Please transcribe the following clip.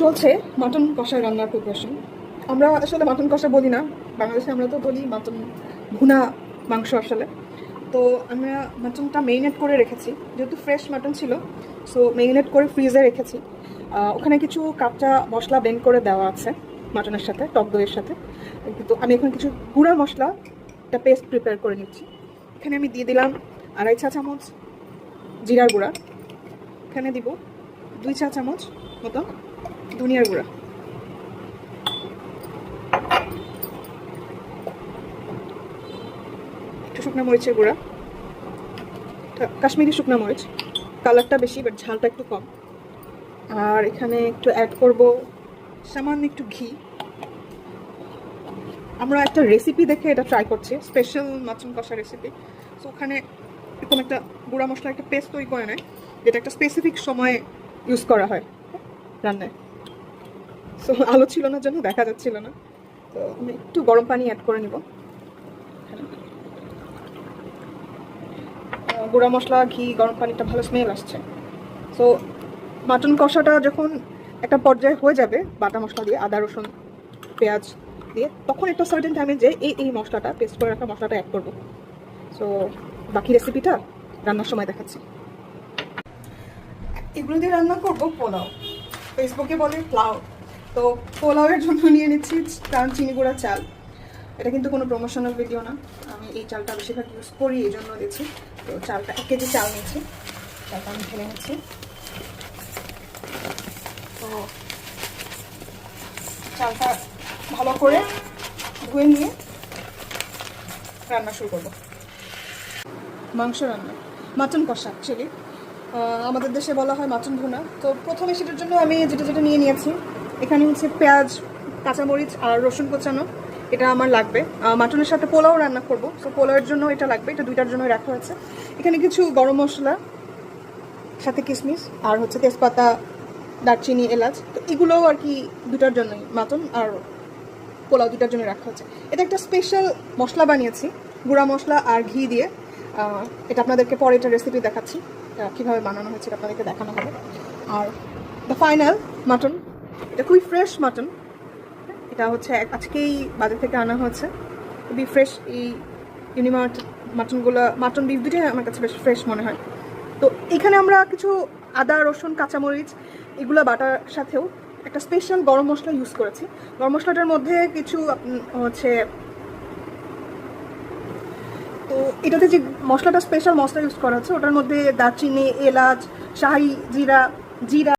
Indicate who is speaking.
Speaker 1: চলছে মাটন কষা রান্নার প্রিপারেশন। আমরা আসলে মাটন কষা বলি না, বাংলাদেশে আমরা তো বলি মাটন ভুনা মাংস আসলে। তো আমরা মাটনটা মেরিনেট করে রেখেছি, যেহেতু ফ্রেশ মাটন ছিল, সো মেরিনেট করে ফ্রিজে রেখেছি। ওখানে কিছু কাঁচা মশলা ব্লেন্ড করে দেওয়া আছে মাটনের সাথে, টক দইয়ের সাথে। কিন্তু আমি এখন কিছু গুঁড়া মশলা একটা পেস্ট প্রিপেয়ার করে নিচ্ছি। এখানে আমি দিয়ে দিলাম 2.5 চা চামচ জিরার গুঁড়া, এখানে দিব 2 চা চামচ মতো ধনিয়ার গুঁড়া, একটু শুকনো মরিচের গুঁড়া, কাশ্মীরি শুকনো মরিচ, কালারটা বেশি বাট ঝালটা একটু কম। আর এখানে একটু অ্যাড করব সামান্য একটু ঘি। আমরা একটা রেসিপি দেখে এটা ট্রাই করছি, স্পেশাল মাটন কষা রেসিপি। সো ওখানে এরকম একটা গুঁড়া মশলা একটা পেস্ট তৈরি করে নেয়, যেটা একটা স্পেসিফিক সময়ে ইউজ করা হয় রান্নায়। সো আলো ছিল না জন্য দেখা যাচ্ছিল না, তো আমি একটু গরম পানি অ্যাড করে নিব। গুঁড়া মশলা, ঘি, গরম পানিটা ভালো স্মেল আসছে। সো মাটন কষাটা যখন একটা পর্যায়ে হয়ে যাবে বাটা মশলা দিয়ে, আদা রসুন পেঁয়াজ দিয়ে, তখন একটা সার্টেন টাইমে যে এই মশলাটা, পেস্ট করে রাখা মশলাটা অ্যাড করবো। সো বাকি রেসিপিটা রান্নার সময় দেখাচ্ছি। এগুলো দিয়ে রান্না করবো পোলাও, ফেসবুকে বলে পোলাও। তো পোলাওয়ের জন্য নিয়ে নিচ্ছি চিনি গুঁড়া চাল। এটা কিন্তু কোনো প্রমোশনাল ভিডিও না, আমি এই চালটা বেশিরভাগ ইউজ করি, এই জন্য দিচ্ছি। তো চালটা 1 কেজি চাল নিচ্ছি, চালটা আমি ঢেলে নিচ্ছি। তো চালটা ভালো করে ধুয়ে নিয়ে রান্না শুরু করব। মাংস রান্না, মাটন কষা অ্যাকচুয়ালি আমাদের দেশে বলা হয় মাটন ভুনা। তো প্রথমে সেটার জন্য আমি যেটা নিয়ে নিয়েছি, এখানে হচ্ছে পেঁয়াজ, কাঁচামরিচ আর রসুন কোচানো, এটা আমার লাগবে। মাটনের সাথে পোলাও রান্না করব, সো পোলাওয়ের জন্য এটা লাগবে, এটা দুইটার জন্য রাখা হয়েছে। এখানে কিছু গরম মশলা, সাথে কিশমিশ আর হচ্ছে তেজপাতা, দারচিনি, এলাচ, তো এগুলোও আর কি দুটার জন্যই, মাটন আর পোলাও দুটার জন্য রাখা হচ্ছে। এটা একটা স্পেশাল মশলা বানিয়েছি গুঁড়া মশলা আর ঘি দিয়ে। এটা আপনাদেরকে পরে এটা রেসিপি দেখাচ্ছি, কীভাবে বানানো হয়েছে আপনাদেরকে দেখানো হবে। আর দ্য ফাইনাল মাটন, এটা খুবই ফ্রেশ মাটন, এটা হচ্ছে আজকেই বাজার থেকে আনা হয়েছে, খুবই ফ্রেশ। এই ইউনিমার্ট মাটনগুলো, মাটন বিফ দুটোই আমার কাছে বেশ ফ্রেশ মনে হয়। তো এখানে আমরা কিছু আদা রসুন কাঁচামরিচ এগুলো বাটার সাথেও একটা স্পেশাল গরম মশলা ইউজ করেছি। গরম মশলাটার মধ্যে কিছু হচ্ছে, তো এটাতে যে মশলাটা স্পেশাল মশলা ইউজ করা হচ্ছে ওটার মধ্যে দারচিনি, এলাচ, শাহি জিরা,